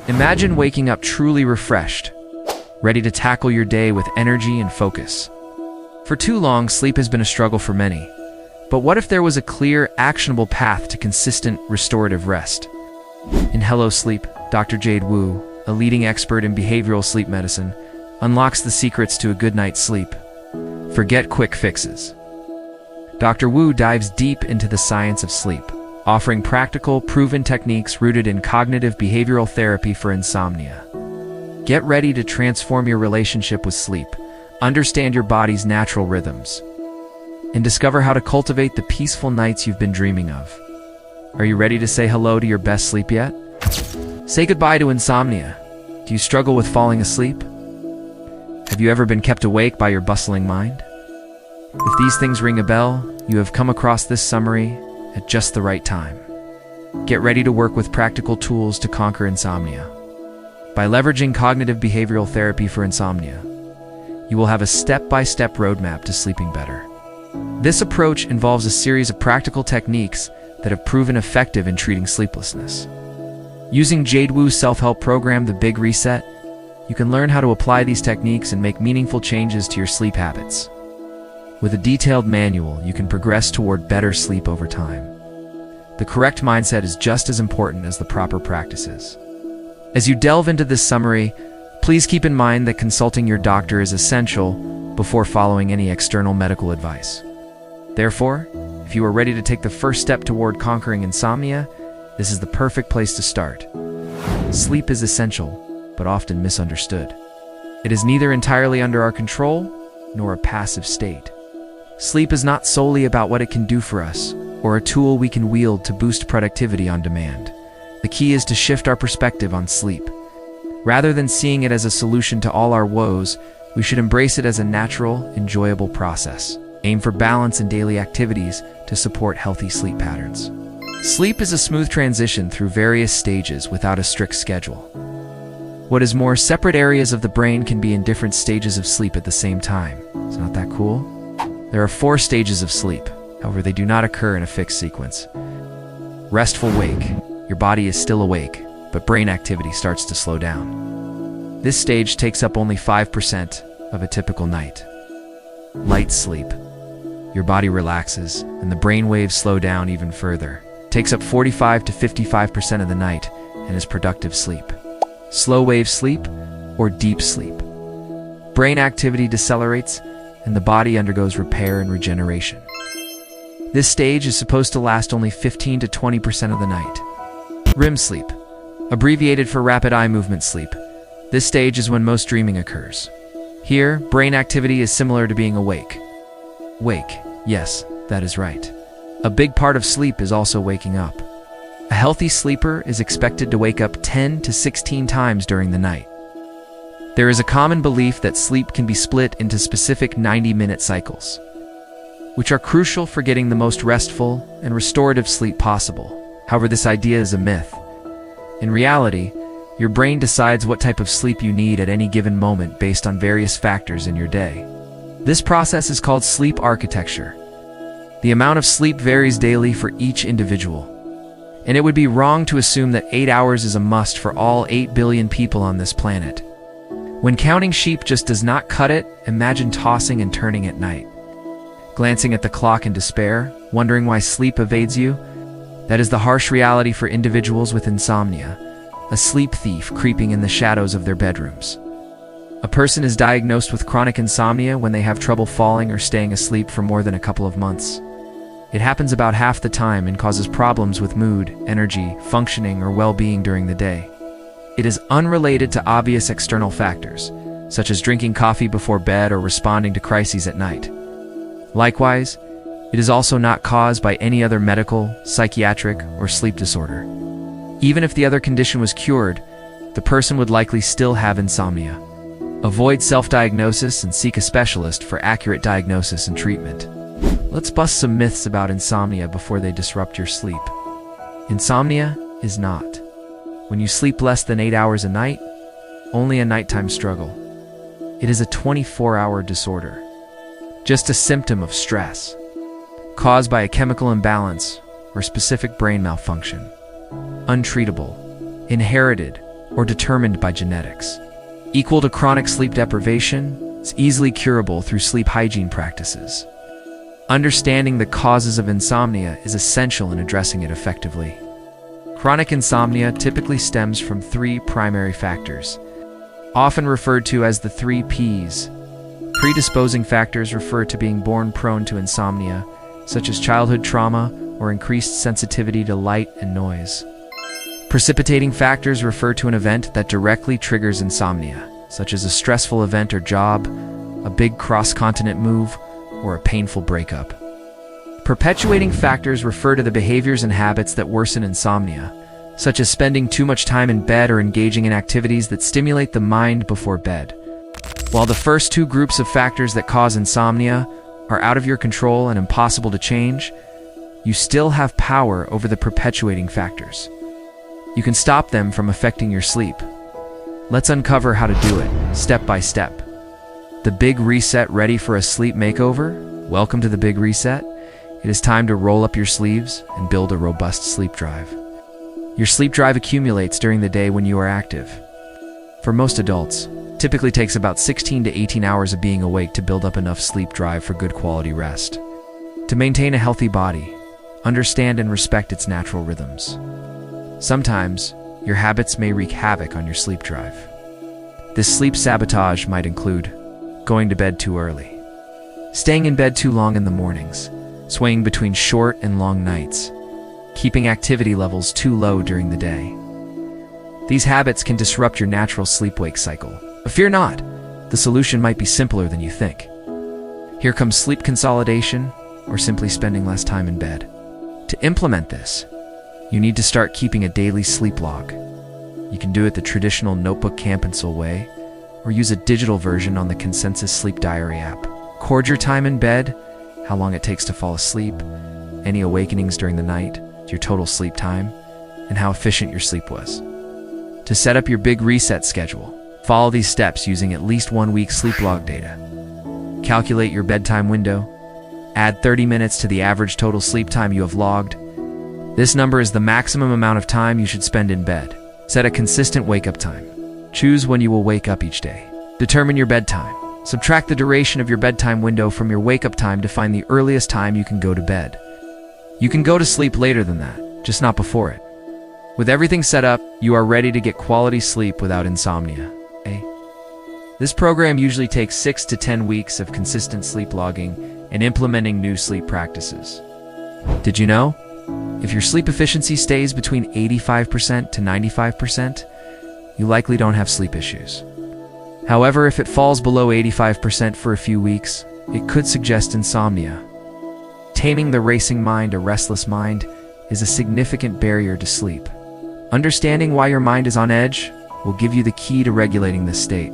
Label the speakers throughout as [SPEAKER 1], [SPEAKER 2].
[SPEAKER 1] Imagine waking up truly refreshed, ready to tackle your day with energy and focus. For too long, sleep has been a struggle for many. But what if there was a clear, actionable path to consistent, restorative rest? In Hello Sleep, Dr. Jade Wu, a leading expert in behavioral sleep medicine, unlocks the secrets to a good night's sleep. Forget quick fixes. Dr. Wu dives deep into the science of sleep, offering practical, proven techniques rooted in cognitive behavioral therapy for insomnia. Get ready to transform your relationship with sleep, understand your body's natural rhythms, and discover how to cultivate the peaceful nights you've been dreaming of. Are you ready to say hello to your best sleep yet? Say goodbye to insomnia. Do you struggle with falling asleep? Have you ever been kept awake by your bustling mind? If these things ring a bell, you have come across this summary at just the right time. Get ready to work with practical tools to conquer insomnia. By leveraging cognitive behavioral therapy for insomnia, you will have a step-by-step roadmap to sleeping better. This approach involves a series of practical techniques that have proven effective in treating sleeplessness. Using Jade Wu's self-help program, The Big Reset, you can learn how to apply these techniques and make meaningful changes to your sleep habits. With a detailed manual, you can progress toward better sleep over time. The correct mindset is just as important as the proper practices. As you delve into this summary, please keep in mind that consulting your doctor is essential before following any external medical advice. Therefore, if you are ready to take the first step toward conquering insomnia, this is the perfect place to start. Sleep is essential, but often misunderstood. It is neither entirely under our control nor a passive state. Sleep is not solely about what it can do for us, or a tool we can wield to boost productivity on demand. The key is to shift our perspective on sleep. Rather than seeing it as a solution to all our woes, we should embrace it as a natural, enjoyable process. Aim for balance in daily activities to support healthy sleep patterns. Sleep is a smooth transition through various stages without a strict schedule. What is more, separate areas of the brain can be in different stages of sleep at the same time. It's not that cool? There are 4 stages of sleep, however they do not occur in a fixed sequence. Restful wake. Your body is still awake, but brain activity starts to slow down. This stage takes up only 5% of a typical night. Light sleep. Your body relaxes, and the brain waves slow down even further. It takes up 45 to 55% of the night, and is productive sleep. Slow wave sleep, or deep sleep. Brain activity decelerates, and the body undergoes repair and regeneration. This stage is supposed to last only 15 to 20% of the night. REM sleep, abbreviated for rapid eye movement sleep. This stage is when most dreaming occurs. Here, brain activity is similar to being awake. Wake, yes, that is right. A big part of sleep is also waking up. A healthy sleeper is expected to wake up 10 to 16 times during the night. There is a common belief that sleep can be split into specific 90-minute cycles, which are crucial for getting the most restful and restorative sleep possible. However, this idea is a myth. In reality, your brain decides what type of sleep you need at any given moment based on various factors in your day. This process is called sleep architecture. The amount of sleep varies daily for each individual, and it would be wrong to assume that 8 hours is a must for all 8 billion people on this planet. When counting sheep just does not cut it, imagine tossing and turning at night. Glancing at the clock in despair, wondering why sleep evades you? That is the harsh reality for individuals with insomnia, a sleep thief creeping in the shadows of their bedrooms. A person is diagnosed with chronic insomnia when they have trouble falling or staying asleep for more than a couple of months. It happens about half the time and causes problems with mood, energy, functioning, or well-being during the day. It is unrelated to obvious external factors, such as drinking coffee before bed or responding to crises at night. Likewise, it is also not caused by any other medical, psychiatric, or sleep disorder. Even if the other condition was cured, the person would likely still have insomnia. Avoid self-diagnosis and seek a specialist for accurate diagnosis and treatment. Let's bust some myths about insomnia before they disrupt your sleep. Insomnia is not, when you sleep less than 8 hours a night, only a nighttime struggle. It is a 24-hour disorder, just a symptom of stress, caused by a chemical imbalance or specific brain malfunction. Untreatable, inherited, or determined by genetics. Equal to chronic sleep deprivation is easily curable through sleep hygiene practices. Understanding the causes of insomnia is essential in addressing it effectively. Chronic insomnia typically stems from three primary factors, often referred to as the 3 Ps. Predisposing factors refer to being born prone to insomnia, such as childhood trauma or increased sensitivity to light and noise. Precipitating factors refer to an event that directly triggers insomnia, such as a stressful event or job, a big cross-continent move, or a painful breakup. Perpetuating factors refer to the behaviors and habits that worsen insomnia, such as spending too much time in bed or engaging in activities that stimulate the mind before bed. While the first two groups of factors that cause insomnia are out of your control and impossible to change, you still have power over the perpetuating factors. You can stop them from affecting your sleep. Let's uncover how to do it, step by step. The Big Reset ready for a sleep makeover? Welcome to the Big Reset. It is time to roll up your sleeves and build a robust sleep drive. Your sleep drive accumulates during the day when you are active. For most adults, it typically takes about 16 to 18 hours of being awake to build up enough sleep drive for good quality rest. To maintain a healthy body, understand and respect its natural rhythms. Sometimes, your habits may wreak havoc on your sleep drive. This sleep sabotage might include going to bed too early, staying in bed too long in the mornings, swaying between short and long nights, keeping activity levels too low during the day. These habits can disrupt your natural sleep-wake cycle. But fear not, the solution might be simpler than you think. Here comes sleep consolidation, or simply spending less time in bed. To implement this, you need to start keeping a daily sleep log. You can do it the traditional notebook camp pencil way, or use a digital version on the Consensus Sleep Diary app. Record your time in bed, how long it takes to fall asleep, any awakenings during the night, your total sleep time, and how efficient your sleep was. To set up your Big Reset schedule, follow these steps using at least 1 week sleep log data. Calculate your bedtime window. Add 30 minutes to the average total sleep time you have logged. This number is the maximum amount of time you should spend in bed. Set a consistent wake-up time. Choose when you will wake up each day. Determine your bedtime. Subtract the duration of your bedtime window from your wake-up time to find the earliest time you can go to bed. You can go to sleep later than that, just not before it. With everything set up, you are ready to get quality sleep without insomnia. This program usually takes 6 to 10 weeks of consistent sleep logging and implementing new sleep practices. Did you know? If your sleep efficiency stays between 85% to 95%, you likely don't have sleep issues. However, if it falls below 85% for a few weeks, it could suggest insomnia. Taming the racing mind, a restless mind, is a significant barrier to sleep. Understanding why your mind is on edge will give you the key to regulating this state.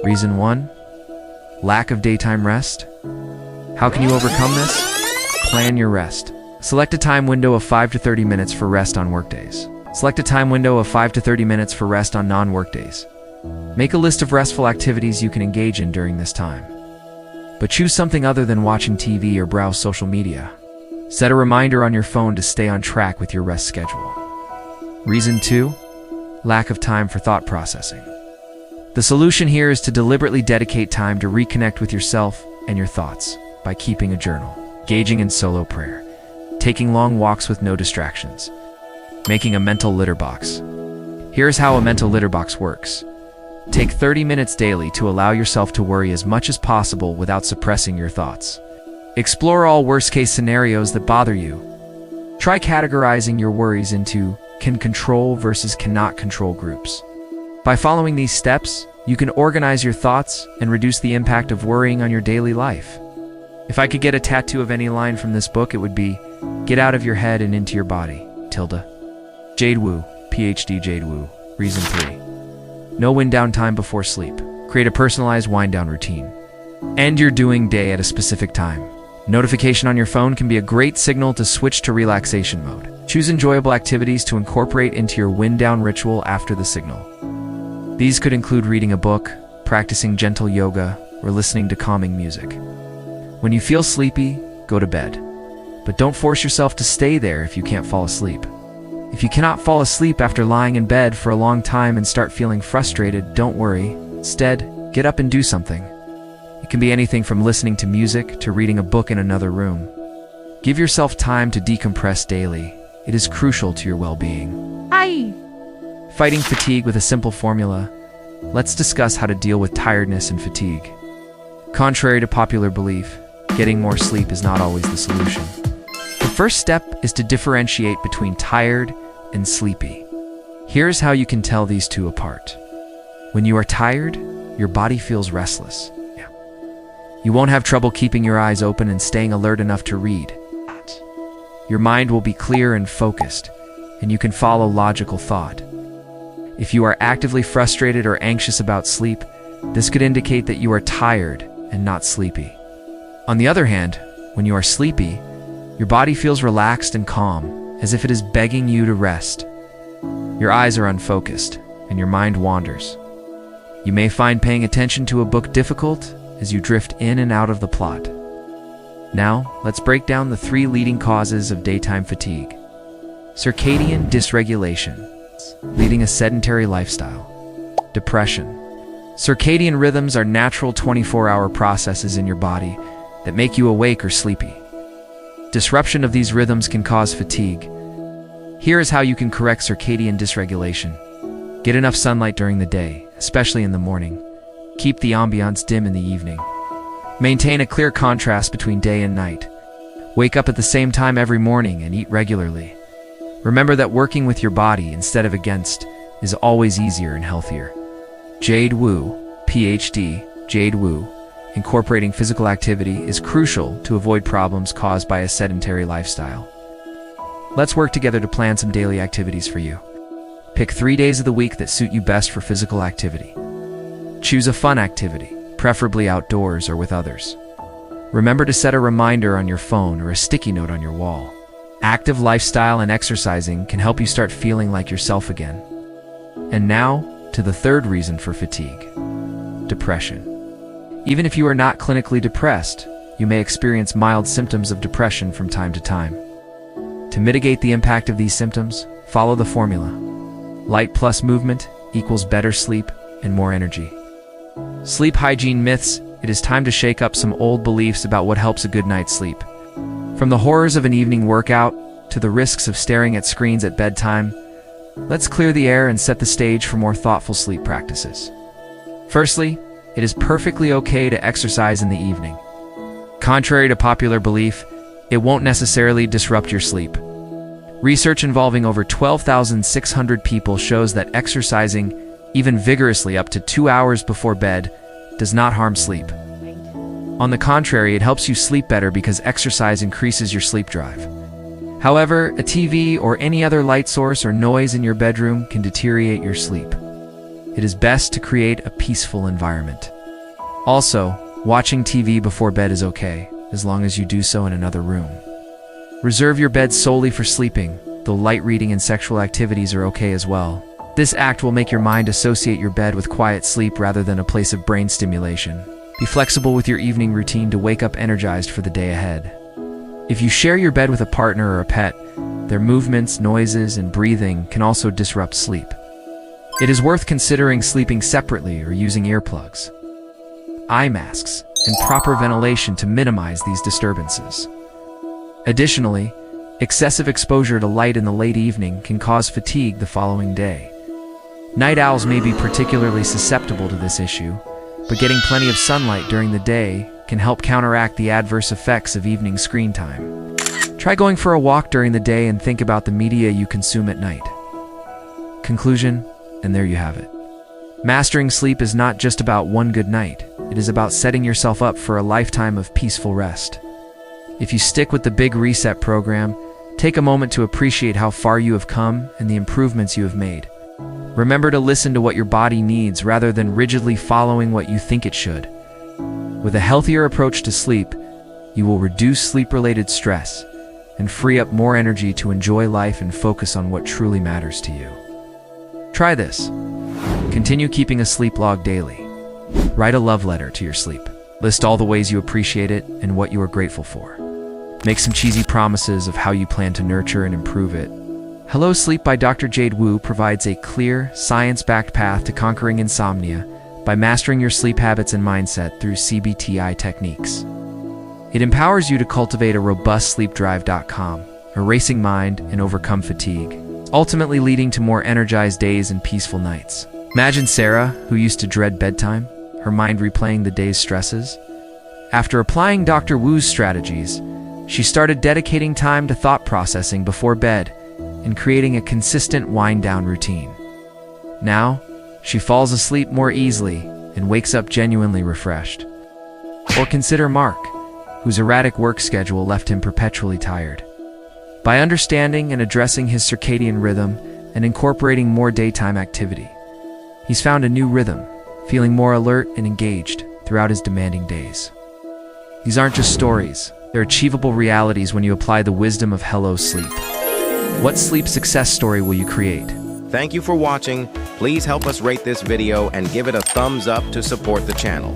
[SPEAKER 1] Reason 1: lack of daytime rest. How can you overcome this? Plan your rest. Select a time window of 5 to 30 minutes for rest on workdays. Select a time window of 5 to 30 minutes for rest on non-workdays. Make a list of restful activities you can engage in during this time. But choose something other than watching TV or browse social media. Set a reminder on your phone to stay on track with your rest schedule. Reason 2: lack of time for thought processing. The solution here is to deliberately dedicate time to reconnect with yourself and your thoughts by keeping a journal, engaging in solo prayer, taking long walks with no distractions, making a mental litter box. Here's how a mental litter box works. Take 30 minutes daily to allow yourself to worry as much as possible without suppressing your thoughts. Explore all worst-case scenarios that bother you. Try categorizing your worries into can control versus cannot control groups. By following these steps, you can organize your thoughts and reduce the impact of worrying on your daily life. If I could get a tattoo of any line from this book, it would be, "Get out of your head and into your body, Tilda." Jade Wu, PhD Jade Wu. Reason 3: no wind-down time before sleep. Create a personalized wind-down routine. End your doing day at a specific time. Notification on your phone can be a great signal to switch to relaxation mode. Choose enjoyable activities to incorporate into your wind-down ritual after the signal. These could include reading a book, practicing gentle yoga, or listening to calming music. When you feel sleepy, go to bed. But don't force yourself to stay there if you can't fall asleep. If you cannot fall asleep after lying in bed for a long time and start feeling frustrated, don't worry. Instead, get up and do something. It can be anything from listening to music to reading a book in another room. Give yourself time to decompress daily. It is crucial to your well-being.
[SPEAKER 2] Aye.
[SPEAKER 1] Fighting fatigue with a simple formula. Let's discuss how to deal with tiredness and fatigue. Contrary to popular belief, getting more sleep is not always the solution. The first step is to differentiate between tired and sleepy. Here's how you can tell these two apart. When you are tired, your body feels restless. You won't have trouble keeping your eyes open and staying alert enough to read. Your mind will be clear and focused, and you can follow logical thought. If you are actively frustrated or anxious about sleep, this could indicate that you are tired and not sleepy. On the other hand, when you are sleepy, your body feels relaxed and calm, as if it is begging you to rest. Your eyes are unfocused, and your mind wanders. You may find paying attention to a book difficult as you drift in and out of the plot. Now, let's break down the 3 leading causes of daytime fatigue. Circadian dysregulation, leading a sedentary lifestyle. Depression. Circadian rhythms are natural 24-hour processes in your body that make you awake or sleepy. Disruption of these rhythms can cause fatigue. Here is how you can correct circadian dysregulation. Get enough sunlight during the day, especially in the morning. Keep the ambiance dim in the evening. Maintain a clear contrast between day and night. Wake up at the same time every morning and eat regularly. Remember that working with your body instead of against is always easier and healthier. Jade Wu, PhD, Jade Wu, incorporating physical activity is crucial to avoid problems caused by a sedentary lifestyle. Let's work together to plan some daily activities for you. Pick 3 days of the week that suit you best for physical activity. Choose a fun activity, preferably outdoors or with others. Remember to set a reminder on your phone or a sticky note on your wall. Active lifestyle and exercising can help you start feeling like yourself again. And now, to the third reason for fatigue: depression. Even if you are not clinically depressed, you may experience mild symptoms of depression from time to time. To mitigate the impact of these symptoms, follow the formula. Light plus movement equals better sleep and more energy. Sleep hygiene myths. It is time to shake up some old beliefs about what helps a good night's sleep. From the horrors of an evening workout to the risks of staring at screens at bedtime, let's clear the air and set the stage for more thoughtful sleep practices. Firstly, it is perfectly okay to exercise in the evening. Contrary to popular belief, it won't necessarily disrupt your sleep. Research involving over 12,600 people shows that exercising, even vigorously up to 2 hours before bed, does not harm sleep. On the contrary, it helps you sleep better because exercise increases your sleep drive. However, a TV or any other light source or noise in your bedroom can deteriorate your sleep. It is best to create a peaceful environment. Also, watching TV before bed is okay, as long as you do so in another room. Reserve your bed solely for sleeping, though light reading and sexual activities are okay as well. This act will make your mind associate your bed with quiet sleep rather than a place of brain stimulation. Be flexible with your evening routine to wake up energized for the day ahead. If you share your bed with a partner or a pet, their movements, noises, and breathing can also disrupt sleep. It is worth considering sleeping separately or using earplugs, eye masks, and proper ventilation to minimize these disturbances. Additionally, excessive exposure to light in the late evening can cause fatigue the following day. Night owls may be particularly susceptible to this issue, but getting plenty of sunlight during the day can help counteract the adverse effects of evening screen time. Try going for a walk during the day and think about the media you consume at night. Conclusion, and there you have it. Mastering sleep is not just about one good night. It is about setting yourself up for a lifetime of peaceful rest. If you stick with the Big Reset program, take a moment to appreciate how far you have come and the improvements you have made. Remember to listen to what your body needs rather than rigidly following what you think it should. With a healthier approach to sleep, you will reduce sleep-related stress and free up more energy to enjoy life and focus on what truly matters to you. Try this. Continue keeping a sleep log daily. Write a love letter to your sleep. List all the ways you appreciate it and what you are grateful for. Make some cheesy promises of how you plan to nurture and improve it. Hello Sleep by Dr. Jade Wu provides a clear, science-backed path to conquering insomnia by mastering your sleep habits and mindset through CBT-I techniques. It empowers you to cultivate a robust sleepdrive.com, a racing mind, and overcome fatigue, ultimately leading to more energized days and peaceful nights. Imagine Sarah, who used to dread bedtime, her mind replaying the day's stresses. After applying Dr. Wu's strategies, she started dedicating time to thought processing before bed and creating a consistent wind-down routine. Now, she falls asleep more easily and wakes up genuinely refreshed. Or consider Mark, whose erratic work schedule left him perpetually tired. By understanding and addressing his circadian rhythm and incorporating more daytime activity, he's found a new rhythm, feeling more alert and engaged throughout his demanding days. These aren't just stories, they're achievable realities when you apply the wisdom of Hello Sleep. What sleep success story will you create?
[SPEAKER 2] Thank you for watching. Please help us rate this video and give it a thumbs up to support the channel.